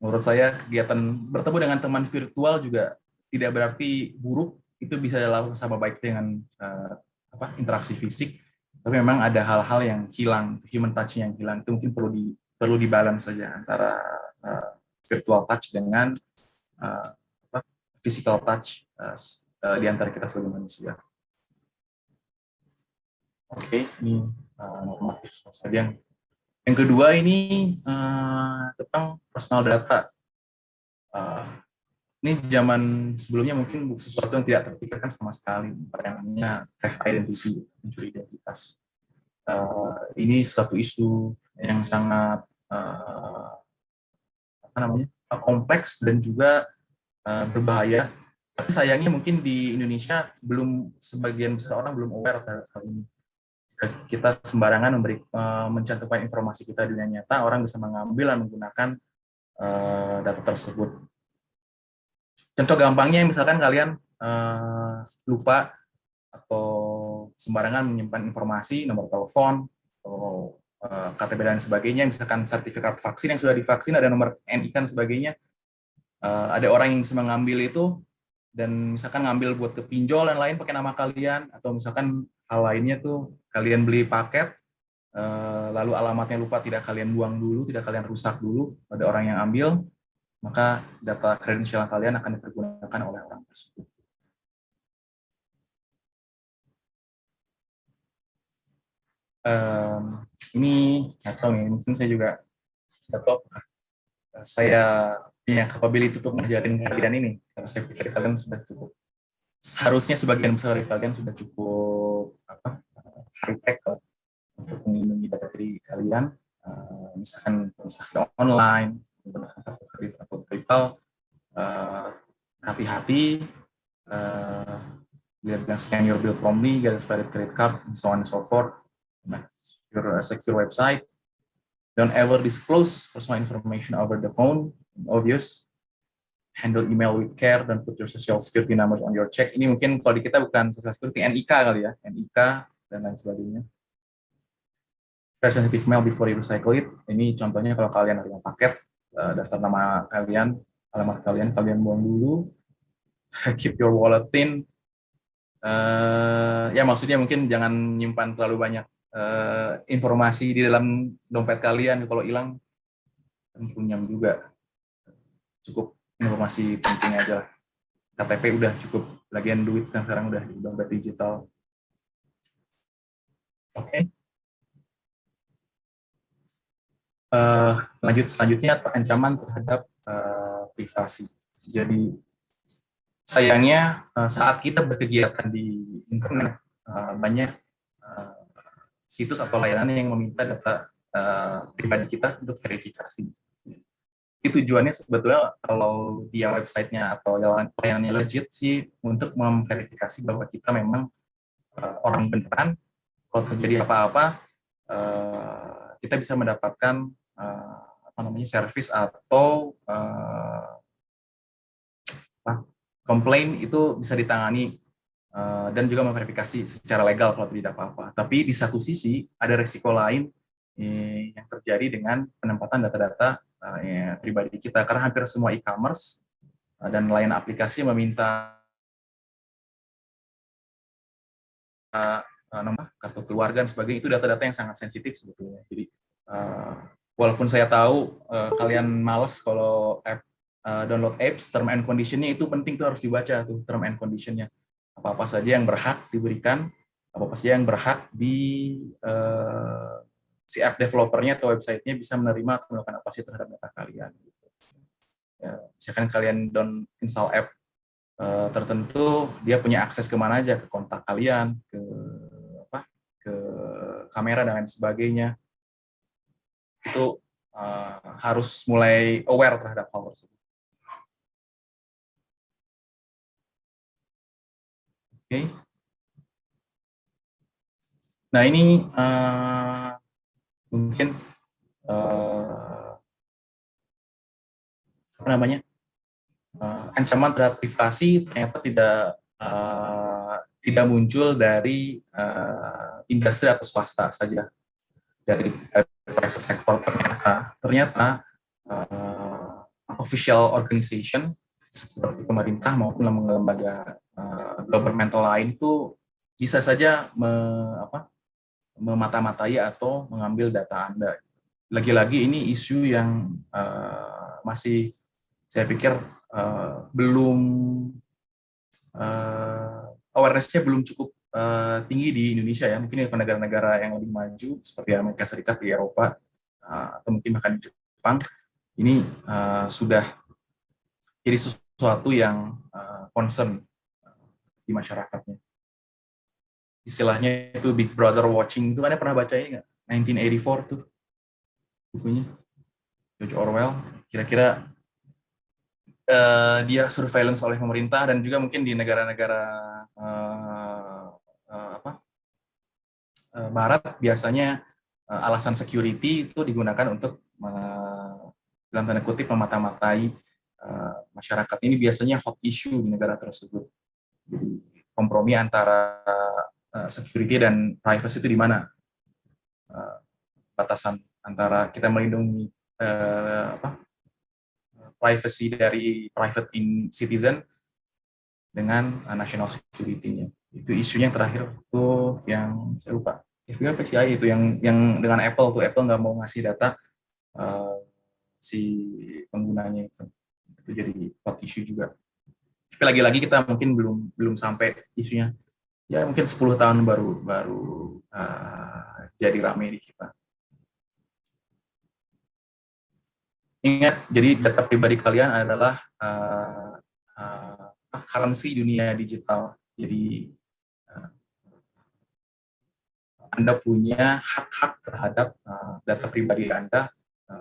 menurut saya kegiatan bertemu dengan teman virtual juga tidak berarti buruk, itu bisa dilakukan sama baik dengan interaksi fisik, tapi memang ada hal-hal yang hilang, human touch yang hilang, itu mungkin perlu dibalance saja antara virtual touch dengan physical touch di antara kita sebagai manusia. Oke, ini normatif saja. Yang kedua ini tentang personal data. Ini zaman sebelumnya mungkin sesuatu yang tidak terpikirkan sama sekali, yang namanya theft identity, mencuri identitas. Ini suatu isu yang sangat kompleks dan juga berbahaya. Tapi sayangnya mungkin di Indonesia sebagian besar orang belum aware terhadap hal ini. Kita sembarangan mencantumkan informasi kita di dunia nyata, orang bisa mengambil dan menggunakan data tersebut. Contoh gampangnya, misalkan kalian lupa atau sembarangan menyimpan informasi, nomor telepon, atau KTP dan sebagainya, misalkan sertifikat vaksin yang sudah divaksin, ada nomor NIK dan sebagainya, ada orang yang bisa mengambil itu, dan misalkan ngambil buat ke pinjol dan lain pakai nama kalian, atau misalkan hal lainnya tuh kalian beli paket, lalu alamatnya lupa, tidak kalian buang dulu, tidak kalian rusak dulu, ada orang yang ambil, maka data kredensial kalian akan dipergunakan oleh orang tersebut. Ini atau nih, mungkin saya juga saya punya capability untuk ngajarin kalian ini, karena saya pikir kalian sudah cukup, seharusnya sebagian besar dari kalian sudah cukup high tech untuk melindungi data diri kalian, misalkan transaksi online, kartu kredit atau PayPal, hati-hati, lihat dan scan your bill promptly, get expired credit card, and so on and so forth. Secure website. Don't ever disclose personal information over the phone. Obvious. Handle email with care dan put your social security numbers on your check. Ini mungkin kalau di kita bukan social security, NIK kali ya, NIK dan lain sebagainya. Share sensitive mail before you recycle it. Ini contohnya kalau kalian ada paket, daftar nama kalian, alamat kalian buang dulu. Keep your wallet in. Ya maksudnya mungkin jangan nyimpan terlalu banyak informasi di dalam dompet kalian, kalau hilang punyam juga. Cukup informasi penting aja. KTP udah cukup, lagian duit sekarang udah di dompet digital. Oke. Selanjutnya ancaman terhadap privasi. Jadi sayangnya saat kita berkegiatan di internet, banyak situs atau layanan yang meminta data pribadi kita untuk verifikasi. Itu tujuannya sebetulnya kalau dia websitenya atau layanannya legit sih, untuk memverifikasi bahwa kita memang orang beneran. Kalau terjadi apa-apa, kita bisa mendapatkan service atau komplain, itu bisa ditangani dan juga memverifikasi secara legal kalau tidak apa-apa. Tapi di satu sisi ada resiko lain yang terjadi dengan penempatan data-data pribadi kita, karena hampir semua e-commerce dan lain aplikasi meminta nomor kartu keluarga dan sebagainya. Itu data-data yang sangat sensitif sebetulnya. Jadi walaupun saya tahu kalian malas kalau download apps, term and condition-nya itu penting, tuh harus dibaca tuh term and condition-nya. Apa-apa saja yang berhak diberikan, apa saja yang berhak di si app developernya atau websitenya bisa menerima atau melakukan apa sih terhadap data kalian. Ya, misalkan kalian down install app tertentu, dia punya akses kemana aja, ke kontak kalian, ke kamera dan lain sebagainya. Itu harus mulai aware terhadap hal tersebut. Oke. Nah ini mungkin apa namanya, ancaman terhadap privasi ternyata tidak muncul dari industri atau swasta saja, dari private sector. Ternyata official organization seperti pemerintah maupun lembaga governmental lain itu bisa saja memata-matai atau mengambil data Anda. Lagi-lagi ini isu yang masih saya pikir belum awareness-nya belum cukup tinggi di Indonesia ya. Mungkin di negara-negara yang lebih maju seperti Amerika Serikat, di Eropa, atau mungkin bahkan di Jepang, ini sudah jadi sesuatu yang concern di masyarakatnya. Istilahnya itu Big Brother watching, itu Anda pernah baca ini nggak? 1984 tuh bukunya, George Orwell. Kira-kira dia surveillance oleh pemerintah, dan juga mungkin di negara-negara Barat biasanya alasan security itu digunakan untuk dalam tanda kutip memata-matai masyarakat. Ini biasanya hot issue di negara tersebut. Jadi kompromi antara security dan privacy itu di mana batasan antara kita melindungi privacy dari private citizen dengan national security-nya. Itu isunya yang terakhir tuh yang saya lupa. FBI apa PCI itu yang dengan Apple tuh, Apple nggak mau ngasih data si penggunanya itu jadi hot issue juga. Tapi lagi-lagi kita mungkin belum sampai isunya. Ya mungkin 10 tahun baru jadi ramai di kita. Ingat, jadi data pribadi kalian adalah currency dunia digital. Jadi Anda punya hak-hak terhadap data pribadi Anda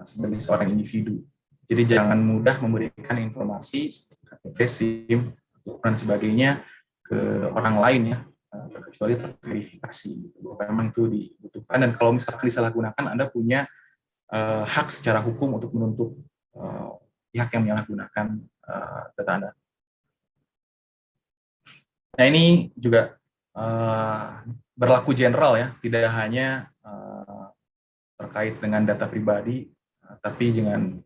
sebagai seorang individu. Jadi jangan mudah memberikan informasi KTP, SIM, dan sebagainya ke orang lain ya, kecuali terverifikasi. Memang itu dibutuhkan, dan kalau misalkan disalahgunakan, Anda punya hak secara hukum untuk menuntut pihak yang menyalahgunakan data Anda. Nah ini juga berlaku general ya, tidak hanya terkait dengan data pribadi, tapi dengan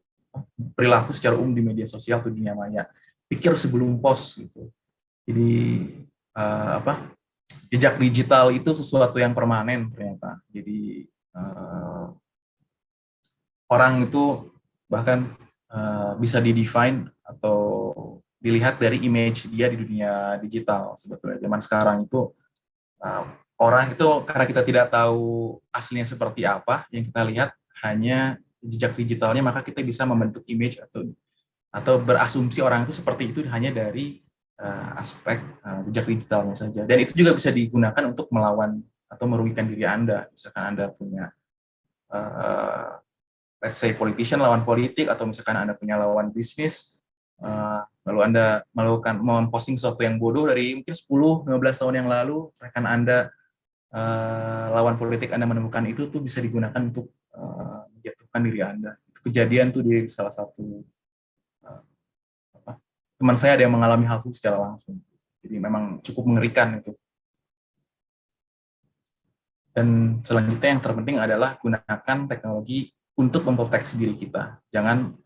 perilaku secara umum di media sosial atau dunia maya. Pikir sebelum post gitu. Jadi jejak digital itu sesuatu yang permanen ternyata. Jadi orang itu bahkan bisa didefine atau dilihat dari image dia di dunia digital. Sebetulnya zaman sekarang itu orang itu, karena kita tidak tahu aslinya seperti apa, yang kita lihat hanya jejak digitalnya, maka kita bisa membentuk image atau berasumsi orang itu seperti itu hanya dari aspek jejak digitalnya saja. Dan itu juga bisa digunakan untuk melawan atau merugikan diri Anda. Misalkan Anda punya let's say politician, lawan politik, atau misalkan Anda punya lawan bisnis, lalu Anda memposting sesuatu yang bodoh dari mungkin 10-15 tahun yang lalu, rekan Anda lawan politik Anda menemukan itu tuh bisa digunakan untuk menjatuhkan diri Anda. Itu kejadian tuh di salah satu teman saya, ada yang mengalami hal itu secara langsung. Jadi memang cukup mengerikan itu. Dan selanjutnya yang terpenting adalah gunakan teknologi untuk memproteksi diri kita. Jangan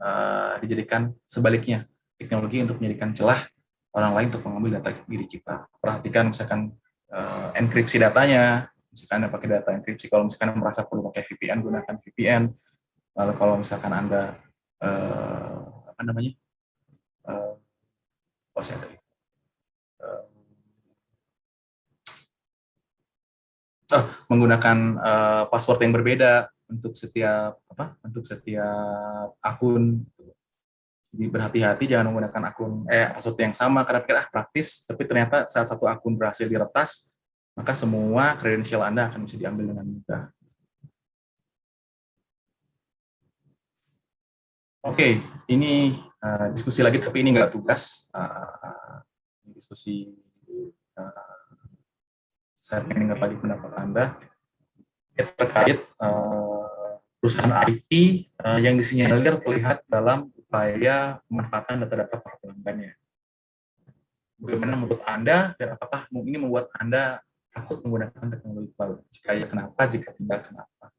dijadikan sebaliknya, teknologi untuk menjadikan celah orang lain untuk mengambil data diri kita. Perhatikan misalkan enkripsi datanya, misalkan Anda pakai data enkripsi, kalau misalkan Anda merasa perlu pakai VPN, gunakan VPN. Lalu kalau misalkan Anda menggunakan password yang berbeda untuk setiap akun. Jadi berhati-hati jangan menggunakan password yang sama karena pikir praktis, tapi ternyata saat satu akun berhasil diretas, maka semua kredensial Anda akan bisa diambil dengan mudah. Oke, ini diskusi lagi, tapi ini nggak tugas. Diskusi, saya ingin dengar lagi pendapat Anda terkait perusahaan IT yang disinyalir terlihat dalam upaya pemanfaatan data-data para pelanggannya. Bagaimana menurut Anda, dan apakah ini membuat Anda takut menggunakan teknologi cloud? Jika ya, kenapa? Jika tidak, kenapa?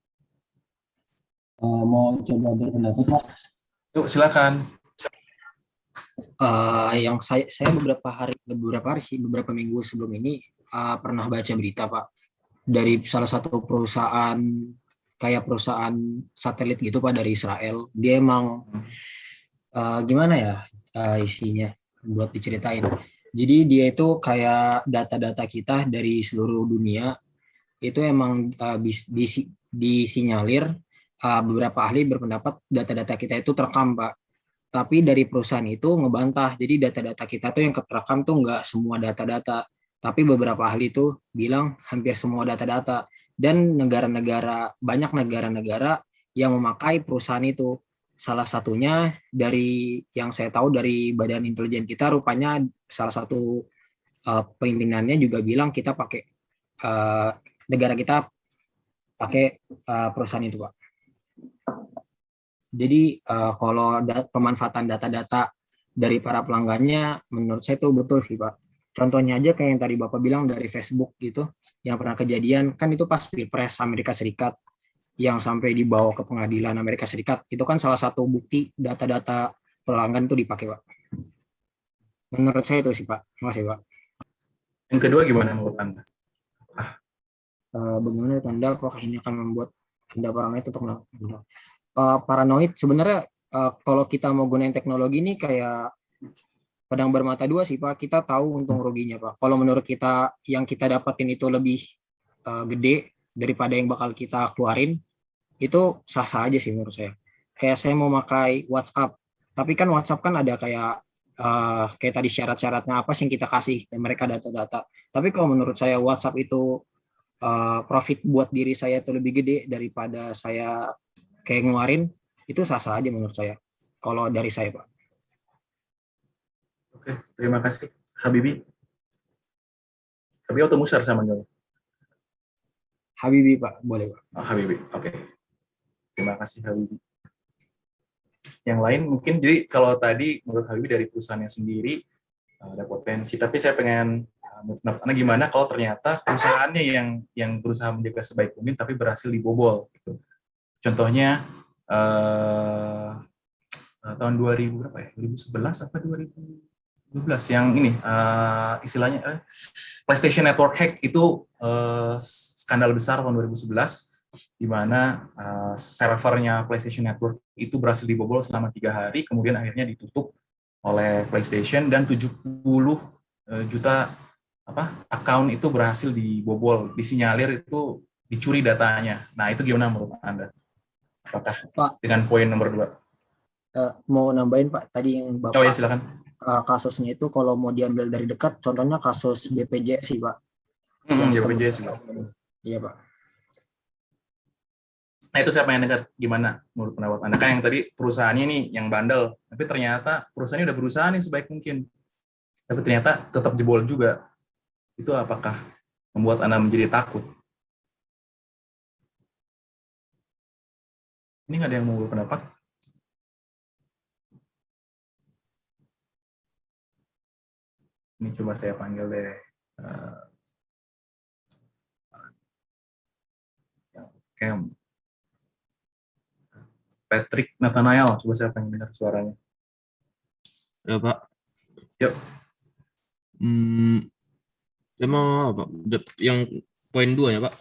Mau coba berpendapat, Pak? Yuk, silakan. Yang saya beberapa minggu sebelum ini pernah baca berita, Pak, dari salah satu perusahaan kayak perusahaan satelit gitu, Pak, dari Israel. Dia emang gimana ya isinya buat diceritain. Jadi dia itu kayak data-data kita dari seluruh dunia itu emang disinyalir. Beberapa ahli berpendapat data-data kita itu terekam, Pak. Tapi dari perusahaan itu ngebantah. Jadi data-data kita tuh yang keterekam tuh nggak semua data-data. Tapi beberapa ahli itu bilang hampir semua data-data. Dan banyak negara-negara yang memakai perusahaan itu. Salah satunya dari yang saya tahu dari Badan Intelijen kita, rupanya salah satu pimpinannya juga bilang kita pakai negara kita pakai perusahaan itu, Pak. Jadi kalau pemanfaatan data-data dari para pelanggannya, menurut saya itu betul sih, Pak. Contohnya aja kayak yang tadi Bapak bilang dari Facebook gitu, yang pernah kejadian kan itu pas Pilpres Amerika Serikat yang sampai dibawa ke pengadilan Amerika Serikat, itu kan salah satu bukti data-data pelanggan itu dipakai, Pak. Menurut saya itu sih, Pak. Terima kasih, Pak. Yang kedua gimana menurut Anda? Bagaimana Anda kok ini akan membuat Anda paranoid untuk melakukan paranoid? Sebenarnya kalau kita mau gunain teknologi ini kayak pedang bermata dua sih, Pak. Kita tahu untung ruginya, Pak. Kalau menurut kita yang kita dapatin itu lebih gede daripada yang bakal kita keluarin, itu sah-sah aja sih menurut saya. Kayak saya mau pakai WhatsApp, tapi kan WhatsApp kan ada kayak tadi syarat-syaratnya apa sih yang kita kasih dan mereka data-data. Tapi kalau menurut saya WhatsApp itu profit buat diri saya itu lebih gede daripada saya kayak ngeluarin, itu sah-sah aja menurut saya. Kalau dari saya, Pak. Oke, terima kasih. Habibie atau Musar sama jawab? Habibie, Pak, boleh, Pak. Oh, Habibie, oke. Terima kasih, Habibie. Yang lain mungkin, jadi kalau tadi menurut Habibie dari perusahaannya sendiri ada potensi, tapi saya pengen menurut gimana kalau ternyata perusahaannya yang berusaha menjaga sebaik mungkin tapi berhasil dibobol gitu. Contohnya tahun 2000 berapa ya? 2011 apa 2012 yang ini istilahnya PlayStation Network hack itu skandal besar tahun 2011 di mana servernya PlayStation Network itu berhasil dibobol selama 3 hari, kemudian akhirnya ditutup oleh PlayStation dan 70 juta account itu berhasil dibobol, disinyalir itu dicuri datanya. Nah, itu gimana menurut Anda? Apakah Pak, dengan poin nomor 2? Mau nambahin, Pak, tadi yang Bapak. Oh ya, silakan. Kasusnya itu kalau mau diambil dari dekat, contohnya kasus BPJS sih, Pak. BPJS. Iya, Pak. Nah, itu saya pengen dengar gimana menurut pendapat Anda. Kan yang tadi perusahaannya nih yang bandel, tapi ternyata perusahaannya udah berusaha nih sebaik mungkin. Tapi ternyata tetap jebol juga. Itu apakah membuat Anda menjadi takut? Ini nggak ada yang mau berpendapat? Ini coba saya panggil deh. Patrick Nathanael, coba saya pengen dengar suaranya. Ya, Pak. Yuk. Saya mau apa? Yang poin 2 ya, Pak?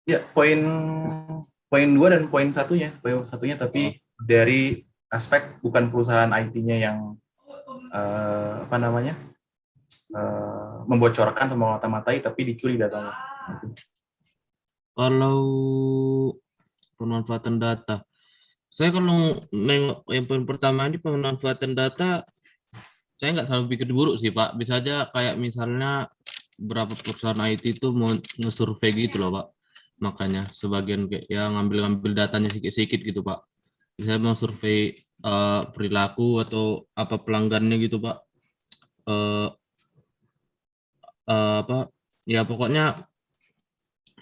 Ya, poin 2 dan poin 1-nya. Poin 1-nya tapi dari aspek bukan perusahaan IT-nya yang membocorkan atau memata-matai tapi dicuri datanya. Kalau pemanfaatan data, saya kalau nengok yang poin pertama ini pemanfaatan data, saya nggak selalu pikir buruk sih Pak. Bisa aja kayak misalnya berapa perusahaan IT itu mau nge-survey gitu loh Pak. Makanya sebagian kayak ya ngambil datanya sedikit-sedikit gitu Pak. Bisa mau survei perilaku atau apa pelanggannya gitu Pak. Apa ya pokoknya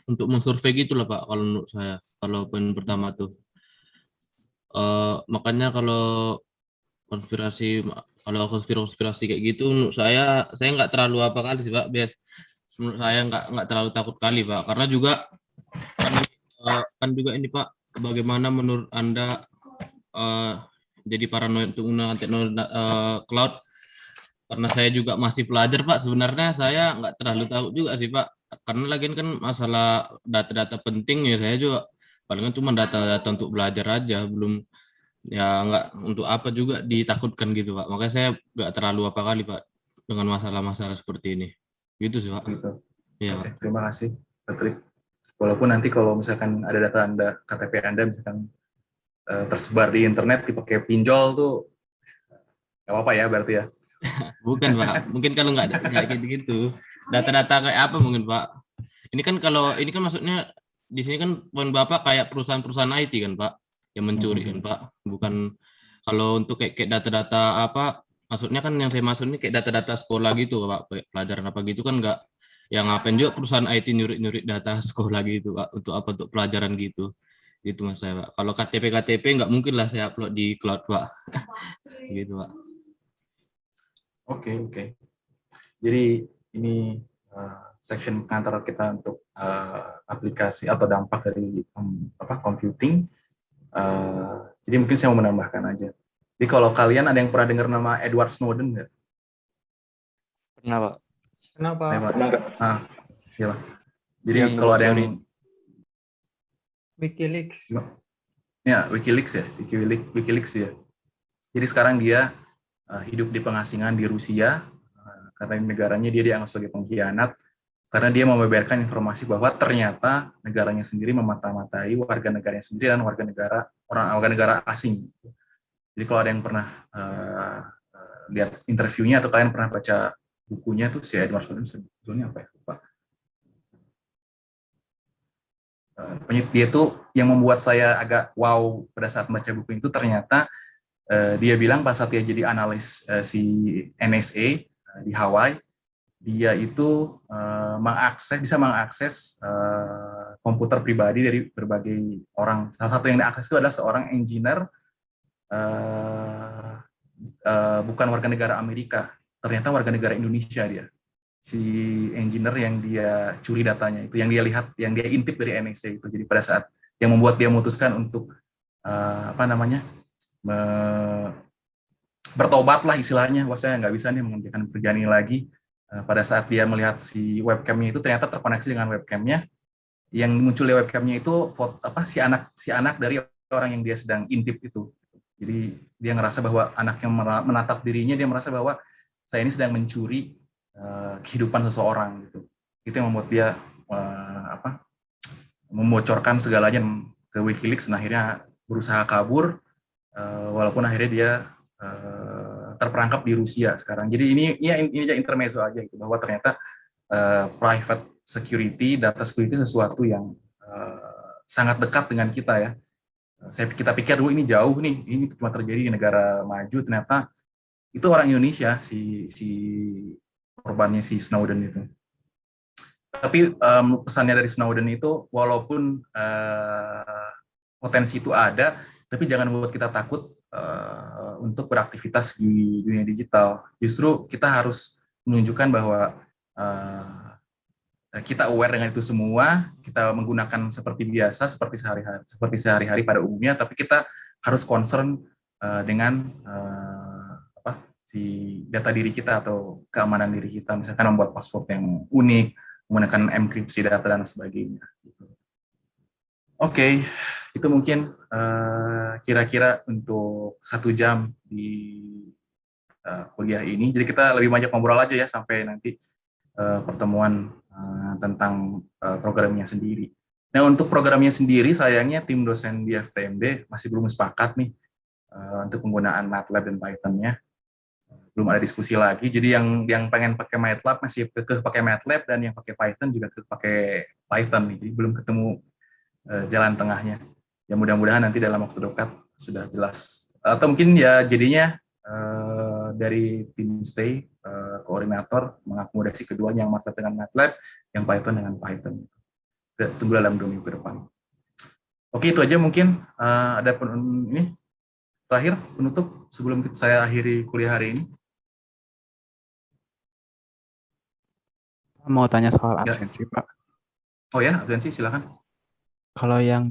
untuk mensurvei gitu lah Pak kalau menurut saya. Kalau poin pertama tuh. Makanya kalau konspirasi kayak gitu menurut saya nggak terlalu apa kali sih Pak. Menurut saya nggak terlalu takut kali Pak, karena juga kan juga ini Pak, bagaimana menurut Anda jadi paranoid untuk menggunakan teknologi cloud? Karena saya juga masih pelajar Pak, sebenarnya saya nggak terlalu tahu juga sih Pak, karena lagi kan masalah data-data penting ya saya juga palingan cuma data-data untuk belajar aja, belum ya nggak untuk apa juga ditakutkan gitu Pak. Makanya saya nggak terlalu apa kali Pak dengan masalah-masalah seperti ini. Gitu sih Pak. Gitu. Iya. Oke, terima kasih Patrick. Walaupun nanti kalau misalkan ada data Anda, KTP Anda misalkan tersebar di internet dipakai pinjol tuh nggak apa-apa ya berarti ya. Bukan Pak, mungkin kalau nggak kayak gitu, data-data kayak apa mungkin Pak. Ini kan maksudnya di sini kan poin Bapak kayak perusahaan-perusahaan IT kan Pak yang mencuri kan Pak. Bukan kalau untuk kayak data-data apa, maksudnya kan yang saya maksud ini kayak data-data sekolah gitu Pak, pelajaran apa gitu kan nggak, yang ngapain juga perusahaan IT nyuri data sekolah gitu Pak, untuk apa, untuk pelajaran gitu mas saya Pak. Kalau KTP nggak mungkin lah saya upload di cloud Pak. Gitu Pak. Oke. Jadi ini section kantor kita untuk aplikasi atau dampak dari computing. Jadi mungkin saya mau menambahkan aja. Jadi kalau kalian ada yang pernah dengar nama Edward Snowden nggak? Pernah Pak. Kenapa? Iya Pak. Jadi kalau ada yang WikiLeaks. Ya, WikiLeaks ya. Jadi sekarang dia hidup di pengasingan di Rusia, karena negaranya dia dianggap sebagai pengkhianat, karena dia membeberkan informasi bahwa ternyata negaranya sendiri memata-matai warga negaranya sendiri dan warga negara asing. Jadi kalau ada yang pernah lihat interviewnya atau kalian pernah baca bukunya tuh, si Edward Snowden sebetulnya apa ya Pak? Dia tuh yang membuat saya agak wow pada saat membaca buku itu, ternyata dia bilang pas saat dia jadi analis si NSA di Hawaii, dia itu bisa mengakses komputer pribadi dari berbagai orang. Salah satu yang diakses itu adalah seorang engineer bukan warga negara Amerika, ternyata warga negara Indonesia dia. Si engineer yang dia curi datanya itu, yang dia lihat, yang dia intip dari NSA itu. Jadi pada saat yang membuat dia memutuskan untuk bertobat lah istilahnya, wah saya nggak bisa nih mengerjakan pekerjaan ini lagi. Pada saat dia melihat si webcamnya itu ternyata terkoneksi dengan webcamnya, yang muncul di webcamnya itu foto si anak dari orang yang dia sedang intip itu. Jadi dia ngerasa bahwa anak yang menatap dirinya, dia merasa bahwa saya ini sedang mencuri kehidupan seseorang gitu. Itu yang membuat dia membocorkan segalanya ke WikiLeaks dan akhirnya berusaha kabur, walaupun akhirnya dia terperangkap di Rusia sekarang. Jadi ini aja intermezzo aja gitu, bahwa ternyata private security, data security sesuatu yang sangat dekat dengan kita ya. Kita pikir dulu ini jauh nih, ini cuma terjadi di negara maju, ternyata itu orang Indonesia si korbannya si Snowden itu. Tapi pesannya dari Snowden itu, walaupun potensi itu ada, tapi jangan membuat kita takut untuk beraktivitas di dunia digital. Justru kita harus menunjukkan bahwa kita aware dengan itu semua, kita menggunakan seperti biasa, seperti sehari-hari pada umumnya, tapi kita harus concern dengan si data diri kita atau keamanan diri kita, misalkan membuat password yang unik, menggunakan enkripsi data dan sebagainya. Oke, itu mungkin kira-kira untuk 1 jam di kuliah ini. Jadi kita lebih banyak ngobrol aja ya sampai nanti pertemuan tentang programnya sendiri. Nah, untuk programnya sendiri sayangnya tim dosen di FTMD masih belum sepakat nih untuk penggunaan MATLAB dan Python-nya. Belum ada diskusi lagi. Jadi yang pengen pakai MATLAB masih kekeh pakai MATLAB, dan yang pakai Python juga kekeh pakai Python nih. Jadi belum ketemu jalan tengahnya. Ya mudah-mudahan nanti dalam waktu dekat sudah jelas. Atau mungkin ya jadinya dari tim stay koordinator mengakomodasi keduanya, yang MATLAB dengan MATLAB, yang Python dengan Python. Tunggu dalam 2 minggu ke depan. Oke, itu aja mungkin. Ada ini terakhir penutup sebelum saya akhiri kuliah hari ini. Mau tanya soal absensi, Pak. Oh ya, absensi silakan. Kalau yang